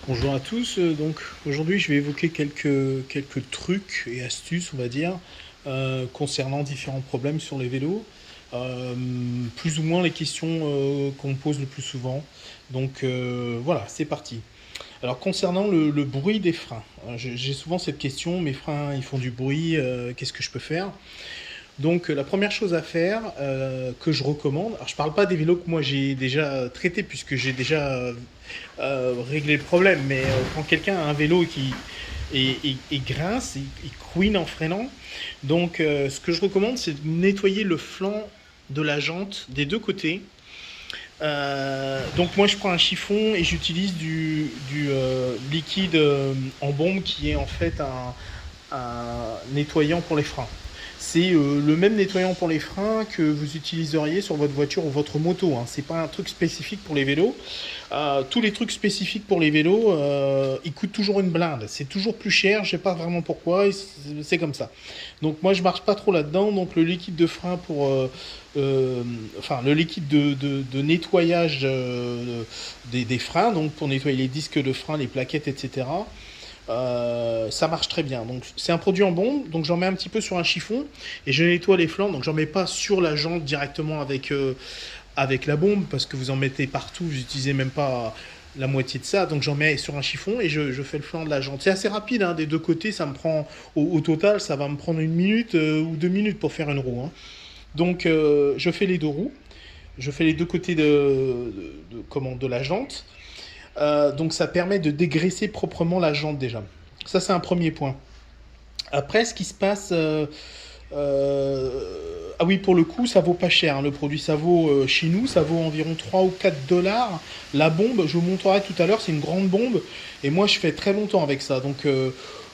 Bonjour à tous. Donc aujourd'hui, je vais évoquer quelques trucs et astuces, on va dire, concernant différents problèmes sur les vélos. Euh, Plus ou moins les questions qu'on me pose le plus souvent. Donc voilà, c'est parti. Alors concernant le bruit des freins, j'ai souvent cette question, mes freins ils font du bruit, qu'est-ce que je peux faire? Donc la première chose à faire que je recommande, alors je parle pas des vélos que moi j'ai déjà traités puisque j'ai déjà réglé le problème, mais quand quelqu'un a un vélo et grince, il couine en freinant, donc ce que je recommande c'est de nettoyer le flanc de la jante des deux côtés. Donc moi je prends un chiffon et j'utilise du liquide en bombe qui est en fait un nettoyant pour les freins. C'est le même nettoyant pour les freins que vous utiliseriez sur votre voiture ou votre moto. Hein. C'est pas un truc spécifique pour les vélos. Tous les trucs spécifiques pour les vélos, ils coûtent toujours une blinde. C'est toujours plus cher. Je sais pas vraiment pourquoi. C'est comme ça. Donc moi je marche pas trop là-dedans. Donc le liquide de frein pour, enfin le liquide de nettoyage des freins, donc pour nettoyer les disques de frein, les plaquettes, etc. Ça marche très bien. Donc c'est un produit en bombe, donc j'en mets un petit peu sur un chiffon et je nettoie les flancs. Donc j'en mets pas sur la jante directement avec la bombe parce que vous en mettez partout. Vous n'utilisez même pas la moitié de ça. Donc j'en mets sur un chiffon et je fais le flanc de la jante. C'est assez rapide, hein, des deux côtés. Ça me prend au total, ça va me prendre une minute ou 2 minutes pour faire une roue. Hein. Donc je fais les deux roues. Je fais les deux côtés de la jante. Donc ça permet de dégraisser proprement la jante déjà. Ça c'est un premier point. Après ce qui se passe... ah oui, pour le coup, ça vaut pas cher. Hein. Le produit, ça vaut chez nous, ça vaut environ 3 ou 4 dollars. La bombe, je vous montrerai tout à l'heure, c'est une grande bombe. Et moi, je fais très longtemps avec ça. Donc,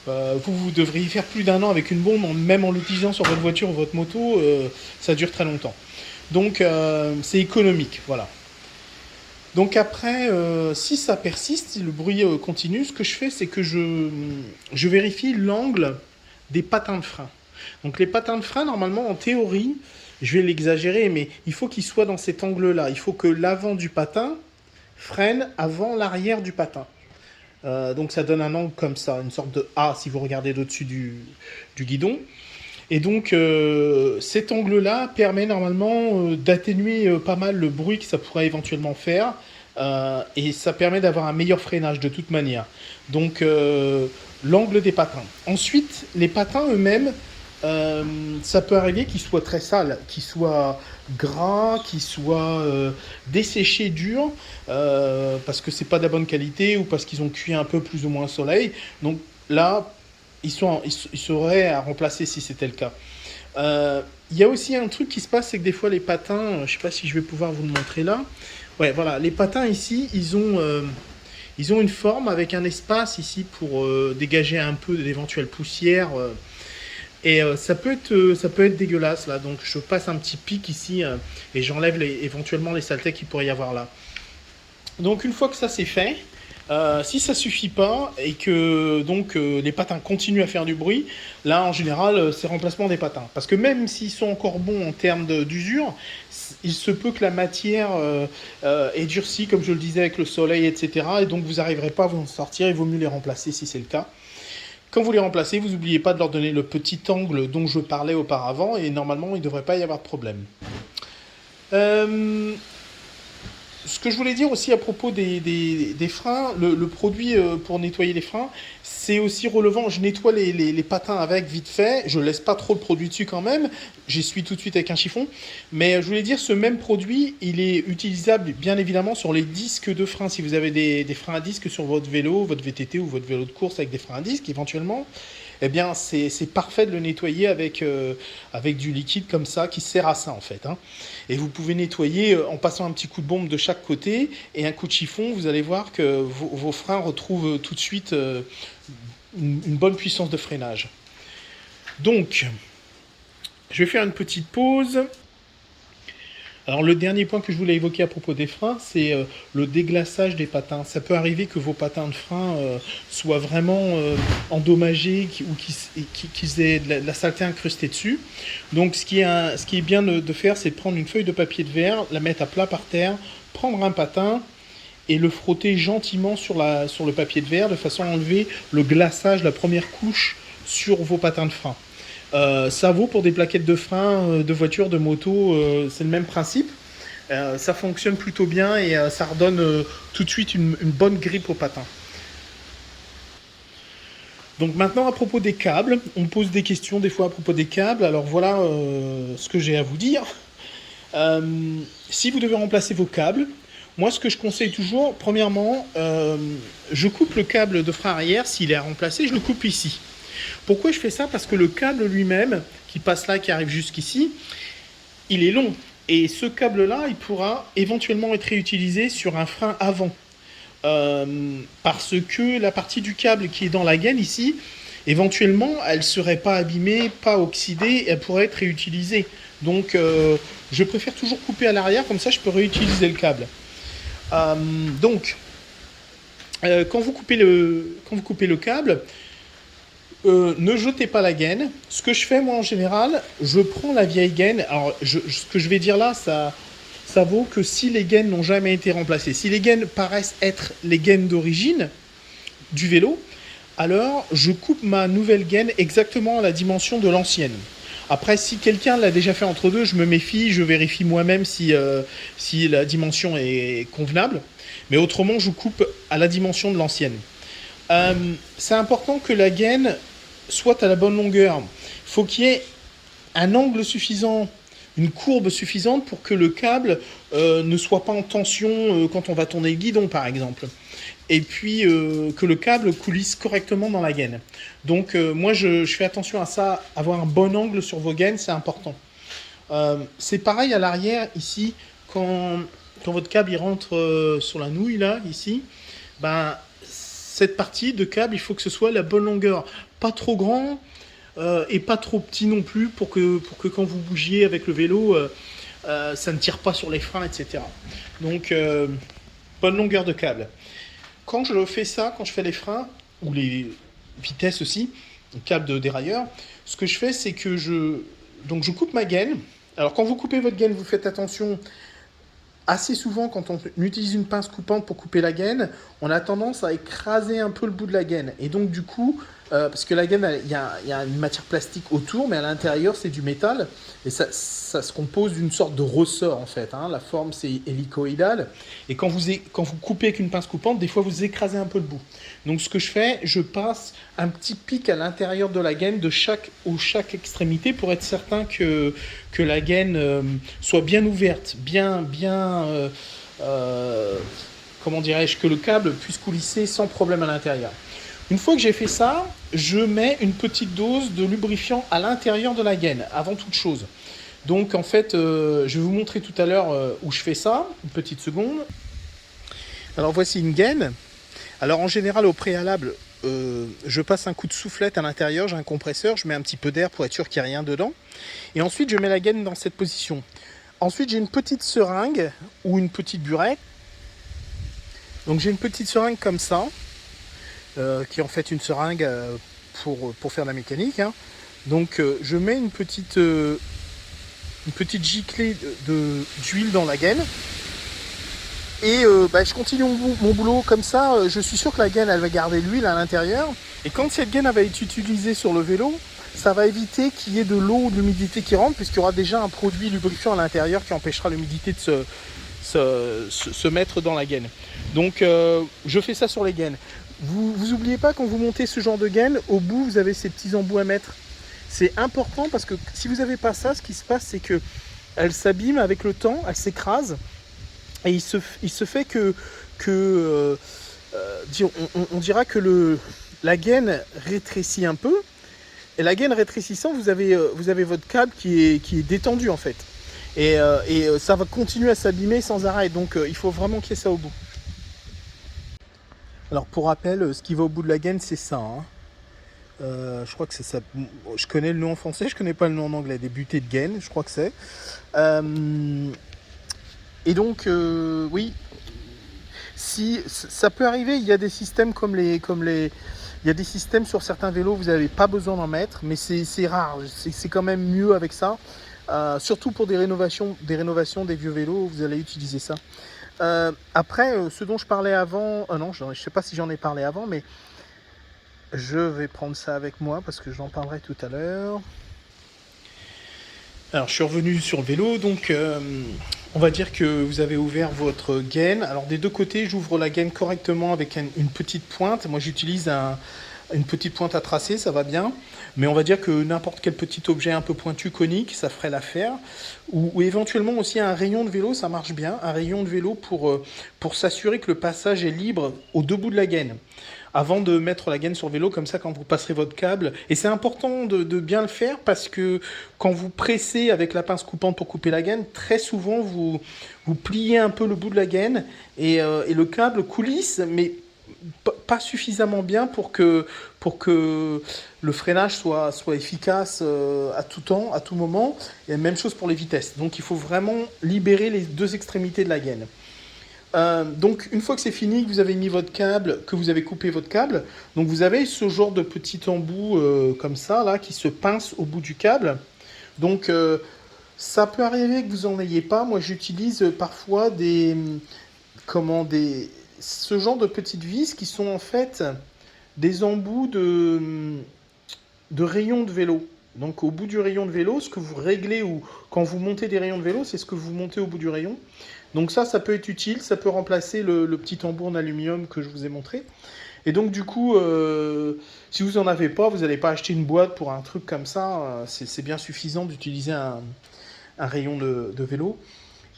vous devriez faire plus d'un an avec une bombe, même en l'utilisant sur votre voiture ou votre moto. Ça dure très longtemps. Donc, c'est économique. Voilà. Donc après, si ça persiste, si le bruit continue, ce que je fais, c'est que je vérifie l'angle des patins de frein. Donc les patins de frein, normalement, en théorie, je vais l'exagérer, mais il faut qu'ils soient dans cet angle-là. Il faut que l'avant du patin freine avant l'arrière du patin. Donc ça donne un angle comme ça, une sorte de A si vous regardez d'au-dessus du guidon. Et donc cet angle-là permet normalement d'atténuer pas mal le bruit que ça pourrait éventuellement faire. Et ça permet d'avoir un meilleur freinage de toute manière. Donc l'angle des patins. Ensuite, les patins eux-mêmes, ça peut arriver qu'ils soient très sales, qu'ils soient gras, qu'ils soient desséchés durs, parce que c'est pas de la bonne qualité ou parce qu'ils ont cuit un peu plus ou moins au soleil. Donc là, ils seraient à remplacer si c'était le cas. Il y a aussi un truc qui se passe, c'est que des fois les patins, je sais pas si je vais pouvoir vous le montrer là. Ouais, voilà, les patins ici, ils ont une forme avec un espace ici pour dégager un peu d'éventuelle poussière. Et ça peut être dégueulasse là. Donc je passe un petit pic ici et j'enlève éventuellement les saletés qu'il pourrait y avoir là. Donc une fois que ça c'est fait, si ça suffit pas et que donc les patins continuent à faire du bruit, là en général c'est remplacement des patins. Parce que même s'ils sont encore bons en termes d'usure, il se peut que la matière est durcie comme je le disais avec le soleil, etc. Et donc vous n'arriverez pas à vous en sortir, il vaut mieux les remplacer si c'est le cas. Quand vous les remplacez, vous n'oubliez pas de leur donner le petit angle dont je parlais auparavant et normalement il ne devrait pas y avoir de problème. Euh, Ce que je voulais dire aussi à propos des freins, le produit pour nettoyer les freins, c'est aussi relevant. Je nettoie les patins avec vite fait. Je laisse pas trop le produit dessus quand même. J'essuie tout de suite avec un chiffon. Mais je voulais dire, ce même produit, il est utilisable bien évidemment sur les disques de frein. Si vous avez des freins à disque sur votre vélo, votre VTT ou votre vélo de course avec des freins à disque éventuellement, eh bien c'est parfait de le nettoyer avec du liquide comme ça qui sert à ça en fait. Hein. Et vous pouvez nettoyer en passant un petit coup de bombe de chaque côté et un coup de chiffon, vous allez voir que vos freins retrouvent tout de suite une bonne puissance de freinage. Donc, je vais faire une petite pause. Alors le dernier point que je voulais évoquer à propos des freins, c'est le déglaçage des patins. Ça peut arriver que vos patins de frein soient vraiment endommagés ou qu'ils aient de la saleté incrustée dessus. Donc ce qui est bien de faire, c'est de prendre une feuille de papier de verre, la mettre à plat par terre, prendre un patin et le frotter gentiment sur le papier de verre de façon à enlever le glaçage, la première couche sur vos patins de frein. Ça vaut pour des plaquettes de frein de voiture, de moto, c'est le même principe. Ça fonctionne plutôt bien et ça redonne tout de suite une bonne grippe au patin. Donc maintenant à propos des câbles, on me pose des questions des fois à propos des câbles, alors voilà ce que j'ai à vous dire. Si vous devez remplacer vos câbles, moi ce que je conseille toujours, premièrement, je coupe le câble de frein arrière, s'il est à remplacer, je le coupe ici. Pourquoi je fais ça? Parce que le câble lui-même, qui passe là, qui arrive jusqu'ici, il est long. Et ce câble-là, il pourra éventuellement être réutilisé sur un frein avant. Parce que la partie du câble qui est dans la gaine ici, éventuellement, elle ne serait pas abîmée, pas oxydée, elle pourrait être réutilisée. Donc, je préfère toujours couper à l'arrière, comme ça je peux réutiliser le câble. Donc, quand vous coupez le câble, ne jetez pas la gaine. Ce que je fais, moi, en général, je prends la vieille gaine. Alors, ce que je vais dire là, ça vaut que si les gaines n'ont jamais été remplacées. Si les gaines paraissent être les gaines d'origine du vélo, alors je coupe ma nouvelle gaine exactement à la dimension de l'ancienne. Après, si quelqu'un l'a déjà fait entre deux, je me méfie, je vérifie moi-même si la dimension est convenable. Mais autrement, je coupe à la dimension de l'ancienne. C'est important que la gaine soit à la bonne longueur. Il faut qu'il y ait un angle suffisant, une courbe suffisante pour que le câble ne soit pas en tension quand on va tourner le guidon, par exemple. Et puis que le câble coulisse correctement dans la gaine. Donc moi je fais attention à ça, avoir un bon angle sur vos gaines, c'est important. C'est pareil à l'arrière ici, quand votre câble il rentre sur la nouille là, ici, ben, cette partie de câble, il faut que ce soit la bonne longueur. Pas trop grand et pas trop petit non plus pour que quand vous bougiez avec le vélo, ça ne tire pas sur les freins, etc. Donc bonne longueur de câble. Quand je fais ça, quand je fais les freins, ou les vitesses aussi, le câble de dérailleur, ce que je fais, c'est que je coupe ma gaine. Alors quand vous coupez votre gaine, vous faites attention. Assez souvent, quand on utilise une pince coupante pour couper la gaine, on a tendance à écraser un peu le bout de la gaine. Et donc du coup, parce que la gaine, il y a une matière plastique autour, mais à l'intérieur, c'est du métal. Et ça se compose d'une sorte de ressort, en fait. Hein. La forme, c'est hélicoïdale. Et quand vous coupez avec une pince coupante, des fois, vous écrasez un peu le bout. Donc ce que je fais, je passe un petit pic à l'intérieur de la gaine de chaque extrémité pour être certain que la gaine soit bien ouverte, comment dirais-je, que le câble puisse coulisser sans problème à l'intérieur. Une fois que j'ai fait ça, je mets une petite dose de lubrifiant à l'intérieur de la gaine, avant toute chose. Donc en fait, je vais vous montrer tout à l'heure où je fais ça, une petite seconde. Alors voici une gaine. Alors en général, au préalable, je passe un coup de soufflette à l'intérieur, j'ai un compresseur, je mets un petit peu d'air pour être sûr qu'il n'y a rien dedans. Et ensuite, je mets la gaine dans cette position. Ensuite, j'ai une petite seringue ou une petite burette. Donc j'ai une petite seringue comme ça, qui est en fait une seringue pour faire de la mécanique. Hein. Donc je mets une petite giclée d'huile dans la gaine. Et je continue mon boulot comme ça, je suis sûr que la gaine elle va garder l'huile à l'intérieur. Et quand cette gaine elle va être utilisée sur le vélo, ça va éviter qu'il y ait de l'eau ou de l'humidité qui rentre, puisqu'il y aura déjà un produit lubrifiant à l'intérieur qui empêchera l'humidité de se mettre dans la gaine. Donc je fais ça sur les gaines. Vous n'oubliez pas, quand vous montez ce genre de gaine, au bout vous avez ces petits embouts à mettre. C'est important parce que si vous n'avez pas ça, ce qui se passe c'est qu'elle s'abîme avec le temps, elle s'écrase. Et il se fait on dira que la gaine rétrécit un peu. Et la gaine rétrécissant, vous avez votre câble qui est détendu en fait. Et ça va continuer à s'abîmer sans arrêt. Donc il faut vraiment qu'il y ait ça au bout. Alors pour rappel, ce qui va au bout de la gaine, c'est ça. Hein. Je crois que c'est ça. Je connais le nom en français, je connais pas le nom en anglais. Des butées de gaine, je crois que c'est. Et donc, oui, si ça peut arriver, il y a des systèmes il y a des systèmes sur certains vélos, vous n'avez pas besoin d'en mettre, mais c'est rare, c'est quand même mieux avec ça. Surtout pour des rénovations des vieux vélos, vous allez utiliser ça. Après, ce dont je parlais avant, non, je ne sais pas si j'en ai parlé avant, mais je vais prendre ça avec moi parce que j'en parlerai tout à l'heure. Alors, je suis revenu sur le vélo, donc on va dire que vous avez ouvert votre gaine. Alors, des deux côtés, j'ouvre la gaine correctement avec une petite pointe. Moi, j'utilise une petite pointe à tracer, ça va bien. Mais on va dire que n'importe quel petit objet un peu pointu, conique, ça ferait l'affaire. Ou éventuellement aussi un rayon de vélo, ça marche bien. Un rayon de vélo pour s'assurer que le passage est libre aux deux bouts de la gaine avant de mettre la gaine sur le vélo, comme ça quand vous passerez votre câble. Et c'est important de bien le faire parce que quand vous pressez avec la pince coupante pour couper la gaine, très souvent vous pliez un peu le bout de la gaine et le câble coulisse, mais pas suffisamment bien pour que le freinage soit efficace à tout temps, à tout moment. Et même chose pour les vitesses. Donc il faut vraiment libérer les deux extrémités de la gaine. Donc une fois que c'est fini, que vous avez mis votre câble, que vous avez coupé votre câble, donc vous avez ce genre de petit embout comme ça là qui se pince au bout du câble. Donc ça peut arriver que vous en ayez pas. Moi j'utilise parfois ce genre de petites vis qui sont en fait des embouts de rayons de vélo. Donc au bout du rayon de vélo, ce que vous réglez ou quand vous montez des rayons de vélo, c'est ce que vous montez au bout du rayon. Donc ça peut être utile, ça peut remplacer le petit embout en aluminium que je vous ai montré. Et donc du coup, si vous n'en avez pas, vous n'allez pas acheter une boîte pour un truc comme ça. C'est bien suffisant d'utiliser un rayon de vélo.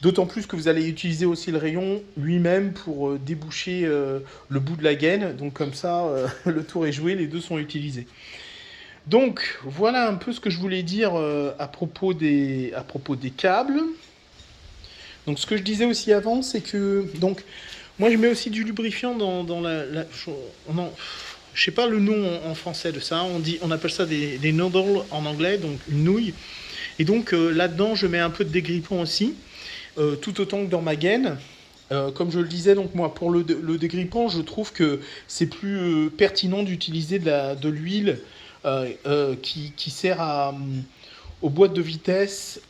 D'autant plus que vous allez utiliser aussi le rayon lui-même pour déboucher le bout de la gaine. Donc comme ça, le tour est joué, les deux sont utilisés. Donc voilà un peu ce que je voulais dire à propos des câbles. Donc ce que je disais aussi avant, c'est que donc moi je mets aussi du lubrifiant dans non, je sais pas le nom en français de ça. On appelle ça des noodles en anglais, donc une nouille. Et donc là-dedans je mets un peu de dégrippant aussi, tout autant que dans ma gaine. Comme je le disais, donc moi pour le dégrippant, je trouve que c'est plus pertinent d'utiliser de l'huile qui sert aux boîtes de vitesse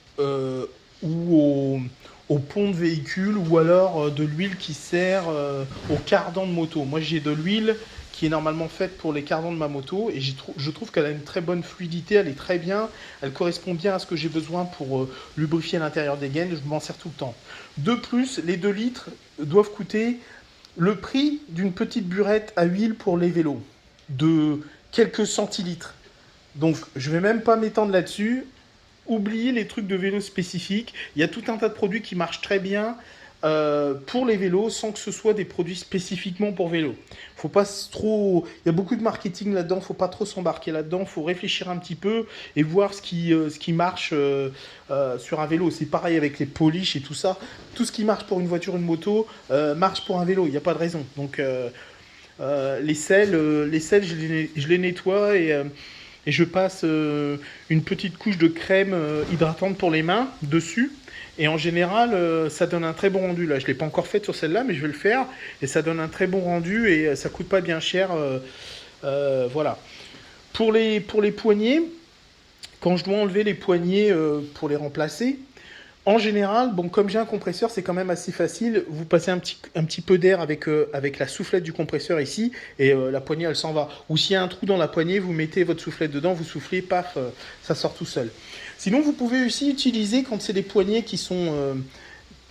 ou au pont de véhicule ou alors de l'huile qui sert au cardan de moto. Moi j'ai de l'huile qui est normalement faite pour les cardans de ma moto et je trouve qu'elle a une très bonne fluidité, elle est très bien, elle correspond bien à ce que j'ai besoin pour lubrifier l'intérieur des gaines, je m'en sers tout le temps. De plus, les 2 litres doivent coûter le prix d'une petite burette à huile pour les vélos, de quelques centilitres. Donc je vais même pas m'étendre là-dessus. Oubliez les trucs de vélo spécifiques. Il y a tout un tas de produits qui marchent très bien pour les vélos sans que ce soit des produits spécifiquement pour vélo. Faut pas trop. Il y a beaucoup de marketing là-dedans. Faut pas trop s'embarquer là-dedans. Faut réfléchir un petit peu et voir ce qui marche sur un vélo. C'est pareil avec les polish et tout ça. Tout ce qui marche pour une voiture, une moto marche pour un vélo. Il n'y a pas de raison. Donc les selles, je les nettoie et je passe une petite couche de crème hydratante pour les mains dessus. Et en général, ça donne un très bon rendu. Là, je ne l'ai pas encore fait sur celle-là, mais je vais le faire. Et ça donne un très bon rendu et ça coûte pas bien cher. Voilà. Pour les poignets, quand je dois enlever les poignets pour les remplacer, en général, bon, comme j'ai un compresseur, c'est quand même assez facile. Vous passez un petit peu d'air avec la soufflette du compresseur ici, et la poignée, elle s'en va. Ou s'il y a un trou dans la poignée, vous mettez votre soufflette dedans, vous soufflez, paf, ça sort tout seul. Sinon, vous pouvez aussi utiliser, quand c'est des poignées qui sont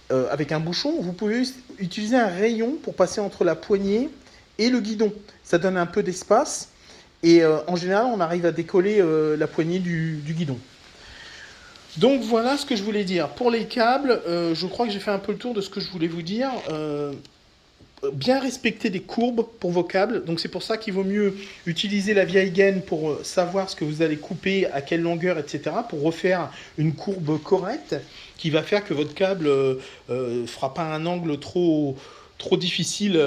avec un bouchon, vous pouvez utiliser un rayon pour passer entre la poignée et le guidon. Ça donne un peu d'espace, et en général, on arrive à décoller la poignée du guidon. Donc voilà ce que je voulais dire. Pour les câbles, je crois que j'ai fait un peu le tour de ce que je voulais vous dire. Bien respecter des courbes pour vos câbles. Donc c'est pour ça qu'il vaut mieux utiliser la vieille gaine pour savoir ce que vous allez couper, à quelle longueur, etc. Pour refaire une courbe correcte qui va faire que votre câble fera pas un angle trop difficile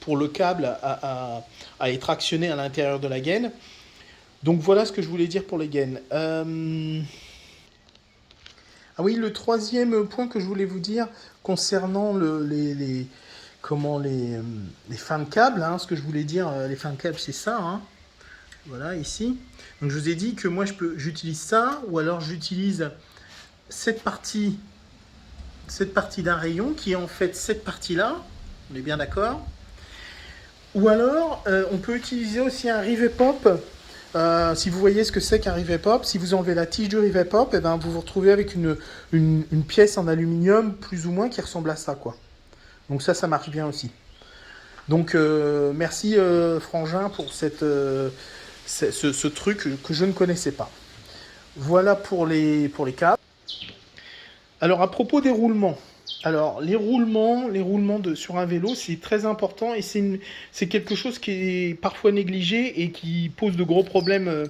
pour le câble à être actionné à l'intérieur de la gaine. Donc voilà ce que je voulais dire pour les gaines. Ah oui, le troisième point que je voulais vous dire concernant les fins de câble, hein, ce que je voulais dire, les fins de câble, c'est ça, hein, voilà, ici. Donc je vous ai dit que moi j'utilise ça, ou alors j'utilise cette partie cette partie d'un rayon qui est en fait cette partie-là. On est bien d'accord? Ou alors, on peut utiliser aussi un rivet pop. Si vous voyez ce que c'est qu'un rivet pop, si vous enlevez la tige du rivet pop, et ben vous vous retrouvez avec une pièce en aluminium plus ou moins qui ressemble à ça, quoi. Donc ça marche bien aussi. Donc merci Frangin pour ce truc que je ne connaissais pas. Voilà pour les câbles. Alors à propos des roulements. Alors les roulements sur un vélo, c'est très important et c'est quelque chose qui est parfois négligé et qui pose de gros problèmes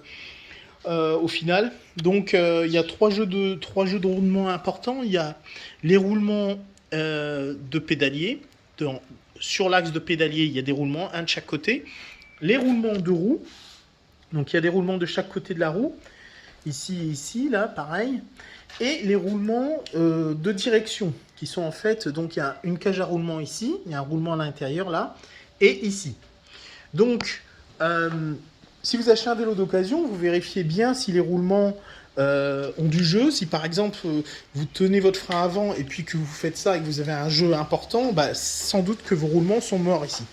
au final. Donc il y a trois jeux de roulements importants. Il y a les roulements de pédalier. Sur l'axe de pédalier, il y a des roulements, un de chaque côté. Les roulements de roue. Donc il y a des roulements de chaque côté de la roue. Ici et ici, là, pareil. Et les roulements de direction, qui sont en fait, donc il y a une cage à roulement ici, il y a un roulement à l'intérieur là, et ici. Donc, si vous achetez un vélo d'occasion, vous vérifiez bien si les roulements ont du jeu. Si par exemple, vous tenez votre frein avant et puis que vous faites ça et que vous avez un jeu important, bah, sans doute que vos roulements sont morts ici.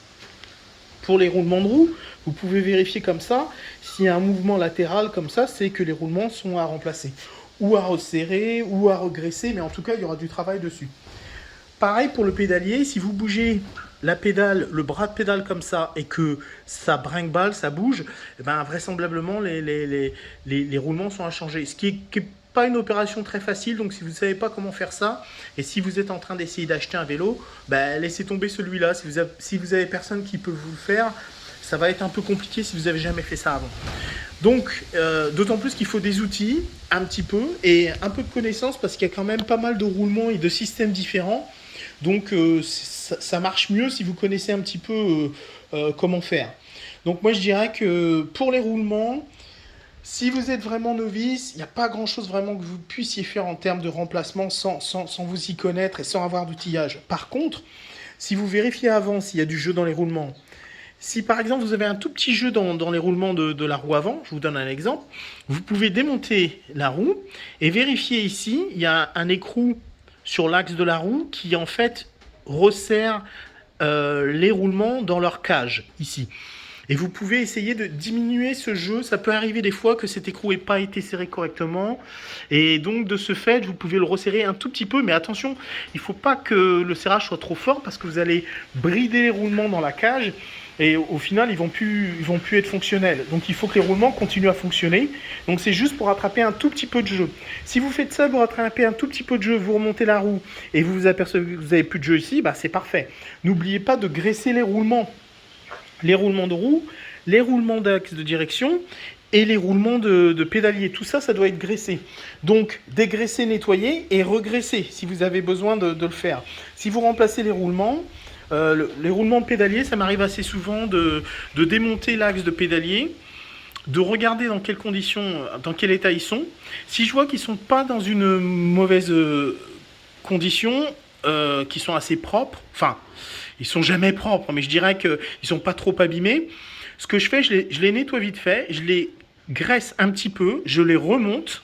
Pour les roulements de roue, vous pouvez vérifier comme ça. S'il y a un mouvement latéral comme ça, c'est que les roulements sont à remplacer. Ou à resserrer, ou à regraisser, mais en tout cas, il y aura du travail dessus. Pareil pour le pédalier, si vous bougez la pédale, le bras de pédale comme ça, et que ça brinque-balle, ça bouge, eh ben, vraisemblablement, les roulements sont à changer. Ce qui est pas une opération très facile, donc si vous ne savez pas comment faire ça, et si vous êtes en train d'essayer d'acheter un vélo, ben, laissez tomber celui-là. Si vous avez personne qui peut vous le faire, ça va être un peu compliqué si vous n'avez jamais fait ça avant. Donc, d'autant plus qu'il faut des outils, un petit peu, et un peu de connaissances, parce qu'il y a quand même pas mal de roulements et de systèmes différents. Donc, ça marche mieux si vous connaissez un petit peu comment faire. Donc, moi, je dirais que pour les roulements, si vous êtes vraiment novice, il n'y a pas grand-chose vraiment que vous puissiez faire en termes de remplacement sans vous y connaître et sans avoir d'outillage. Par contre, si vous vérifiez avant s'il y a du jeu dans les roulements, si par exemple vous avez un tout petit jeu dans les roulements de la roue avant, je vous donne un exemple, vous pouvez démonter la roue et vérifier ici, il y a un écrou sur l'axe de la roue qui en fait resserre les roulements dans leur cage ici. Et vous pouvez essayer de diminuer ce jeu. Ça peut arriver des fois que cet écrou n'ait pas été serré correctement. Et donc, de ce fait, vous pouvez le resserrer un tout petit peu. Mais attention, il ne faut pas que le serrage soit trop fort parce que vous allez brider les roulements dans la cage. Et au final, ils vont plus être fonctionnels. Donc, il faut que les roulements continuent à fonctionner. Donc, c'est juste pour rattraper un tout petit peu de jeu. Si vous faites ça, vous rattrapez un tout petit peu de jeu, vous remontez la roue et vous vous apercevez que vous n'avez plus de jeu ici, bah, c'est parfait. N'oubliez pas de graisser les roulements. Les roulements de roue, les roulements d'axe de direction et les roulements de pédalier. Tout ça, ça doit être graissé. Donc, dégraisser, nettoyer et regraisser si vous avez besoin de le faire. Si vous remplacez les roulements de pédalier, ça m'arrive assez souvent de démonter l'axe de pédalier, de regarder dans quelles conditions, dans quel état ils sont. Si je vois qu'ils ne sont pas dans une mauvaise condition, qu'ils sont assez propres, enfin, ils sont jamais propres, mais je dirais qu'ils sont pas trop abîmés. Ce que je fais, je les nettoie vite fait, je les graisse un petit peu, je les remonte.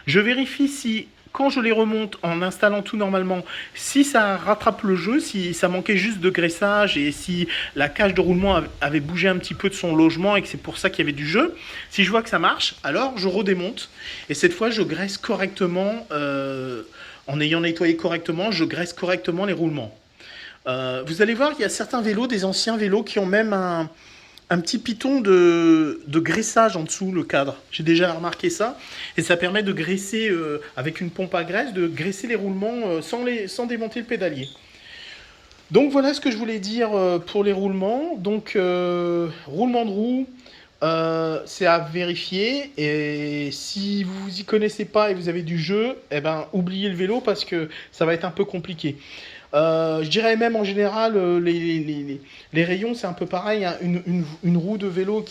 Je vérifie si, quand je les remonte en installant tout normalement, si ça rattrape le jeu, si ça manquait juste de graissage et si la cage de roulement avait bougé un petit peu de son logement et que c'est pour ça qu'il y avait du jeu. Si je vois que ça marche, alors je redémonte. Et cette fois, je graisse correctement, en ayant nettoyé correctement, je graisse correctement les roulements. Vous allez voir, il y a certains vélos, des anciens vélos, qui ont même un petit piton de graissage en dessous, le cadre. J'ai déjà remarqué ça. Et ça permet de graisser, avec une pompe à graisse, de graisser les roulements sans démonter le pédalier. Donc voilà ce que je voulais dire pour les roulements. Donc, roulement de roue, c'est à vérifier. Et si vous y connaissez pas et vous avez du jeu, eh ben, oubliez le vélo parce que ça va être un peu compliqué. Je dirais même en général, les rayons, c'est un peu pareil. Hein. Une roue de vélo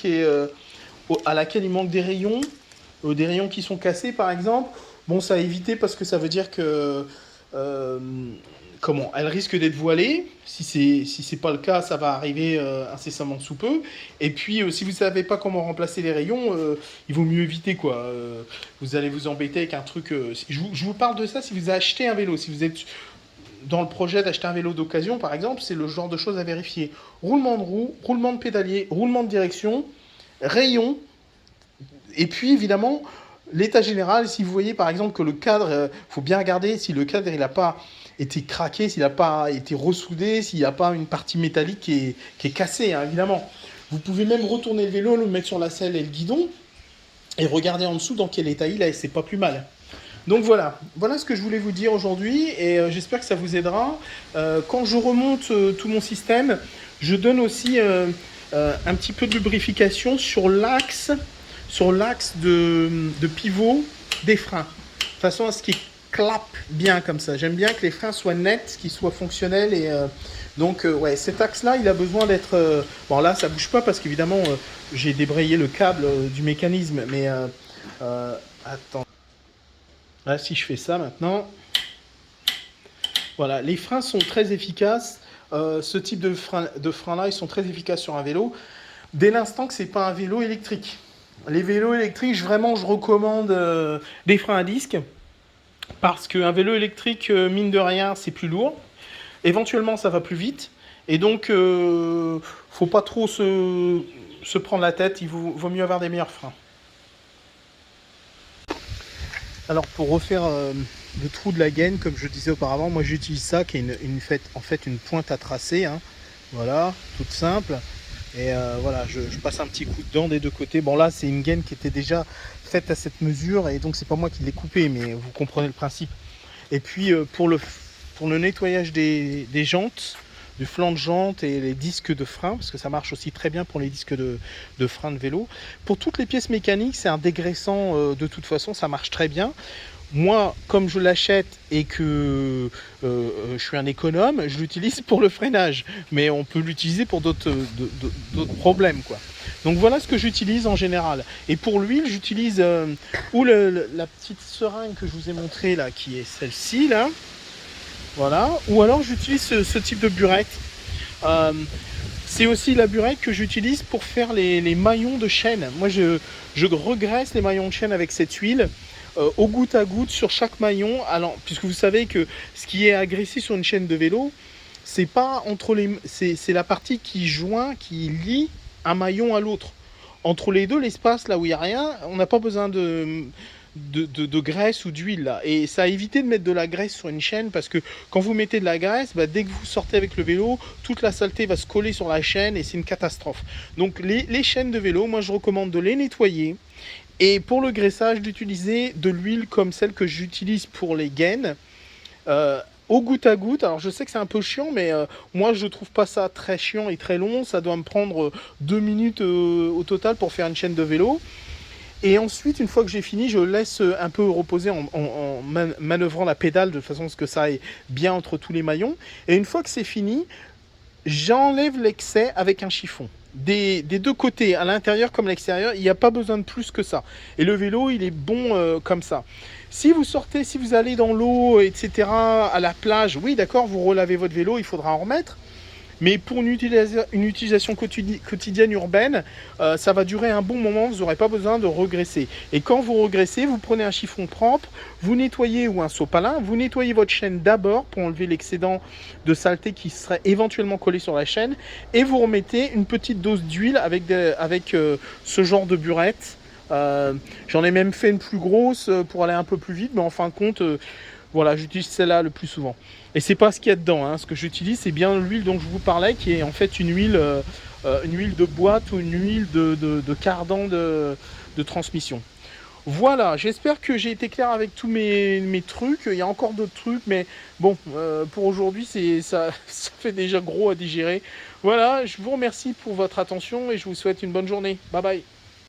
à laquelle il manque des rayons qui sont cassés par exemple, bon, ça à éviter parce que ça veut dire que elle risque d'être voilée. Si c'est pas le cas, ça va arriver incessamment sous peu. Et puis, si vous savez pas comment remplacer les rayons, il vaut mieux éviter quoi. Vous allez vous embêter avec un truc. Je vous parle de ça si vous achetez un vélo, si vous êtes dans le projet d'acheter un vélo d'occasion, par exemple, c'est le genre de choses à vérifier. Roulement de roue, roulement de pédalier, roulement de direction, rayon, et puis évidemment, l'état général, si vous voyez par exemple que le cadre, faut bien regarder si le cadre il n'a pas été craqué, s'il n'a pas été ressoudé, s'il n'y a pas une partie métallique qui est cassée, hein, évidemment. Vous pouvez même retourner le vélo, le mettre sur la selle et le guidon, et regarder en dessous dans quel état il est, c'est pas plus mal. Donc voilà ce que je voulais vous dire aujourd'hui et j'espère que ça vous aidera. Quand je remonte tout mon système, je donne aussi un petit peu de lubrification sur l'axe de pivot des freins, de façon à ce qu'ils clapent bien comme ça. J'aime bien que les freins soient nets, qu'ils soient fonctionnels et donc ouais, cet axe-là, il a besoin d'être... bon là, ça bouge pas parce qu'évidemment, j'ai débrayé le câble du mécanisme, mais attends. Là, si je fais ça maintenant, voilà, les freins sont très efficaces. Ce type de freins-là, ils sont très efficaces sur un vélo, dès l'instant que c'est pas un vélo électrique. Les vélos électriques, je recommande des freins à disque, parce qu'un vélo électrique, mine de rien, c'est plus lourd. Éventuellement, ça va plus vite. Et donc, faut pas trop se prendre la tête. Il vaut mieux avoir des meilleurs freins. Alors pour refaire le trou de la gaine, comme je disais auparavant, moi j'utilise ça qui est en fait une pointe à tracer, hein. Voilà, toute simple. Et voilà, je passe un petit coup dedans des deux côtés. Bon là c'est une gaine qui était déjà faite à cette mesure et donc c'est pas moi qui l'ai coupée, mais vous comprenez le principe. Et puis pour le nettoyage des jantes, du flanc de jante et les disques de frein, parce que ça marche aussi très bien pour les disques de frein de vélo. Pour toutes les pièces mécaniques, c'est un dégraissant de toute façon, ça marche très bien. Moi, comme je l'achète et que je suis un économe, je l'utilise pour le freinage. Mais on peut l'utiliser pour d'autres problèmes, quoi. Donc voilà ce que j'utilise en général. Et pour l'huile, j'utilise la petite seringue que je vous ai montrée là, qui est celle-ci là. Voilà. Ou alors j'utilise ce type de burette. C'est aussi la burette que j'utilise pour faire les maillons de chaîne. Moi, je regraisse les maillons de chaîne avec cette huile. Au goutte à goutte sur chaque maillon, alors, puisque vous savez que ce qui est agressé sur une chaîne de vélo, c'est pas entre c'est la partie qui lie un maillon à l'autre. Entre les deux, l'espace là où il n'y a rien, on n'a pas besoin de graisse ou d'huile là. Et ça a évité de mettre de la graisse sur une chaîne parce que quand vous mettez de la graisse, dès que vous sortez avec le vélo, toute la saleté va se coller sur la chaîne et c'est une catastrophe. Donc les chaînes de vélo, moi je recommande de les nettoyer. Et pour le graissage, d'utiliser de l'huile comme celle que j'utilise pour les gaines, au goutte à goutte. Alors je sais que c'est un peu chiant, mais moi je trouve pas ça très chiant et très long. Ça doit me prendre 2 minutes au total pour faire une chaîne de vélo. Et ensuite, une fois que j'ai fini, je laisse un peu reposer en manœuvrant la pédale de façon à ce que ça aille bien entre tous les maillons. Et une fois que c'est fini, j'enlève l'excès avec un chiffon. Des deux côtés, à l'intérieur comme à l'extérieur, il n'y a pas besoin de plus que ça. Et le vélo, il est bon comme ça. Si vous sortez, si vous allez dans l'eau, etc., à la plage, oui, d'accord, vous relavez votre vélo, il faudra en remettre. Mais pour une utilisation quotidienne urbaine, ça va durer un bon moment, vous n'aurez pas besoin de regresser. Et quand vous regressez, vous prenez un chiffon propre, vous nettoyez ou un sopalin, vous nettoyez votre chaîne d'abord pour enlever l'excédent de saleté qui serait éventuellement collé sur la chaîne, et vous remettez une petite dose d'huile avec ce genre de burette. J'en ai même fait une plus grosse pour aller un peu plus vite, mais en fin de compte, voilà, j'utilise celle-là le plus souvent. Et c'est pas ce qu'il y a dedans, hein. Ce que j'utilise, c'est bien l'huile dont je vous parlais, qui est en fait une huile de boîte ou une huile de cardan de transmission. Voilà, j'espère que j'ai été clair avec tous mes trucs. Il y a encore d'autres trucs, mais bon, pour aujourd'hui, ça fait déjà gros à digérer. Voilà, je vous remercie pour votre attention et je vous souhaite une bonne journée. Bye bye.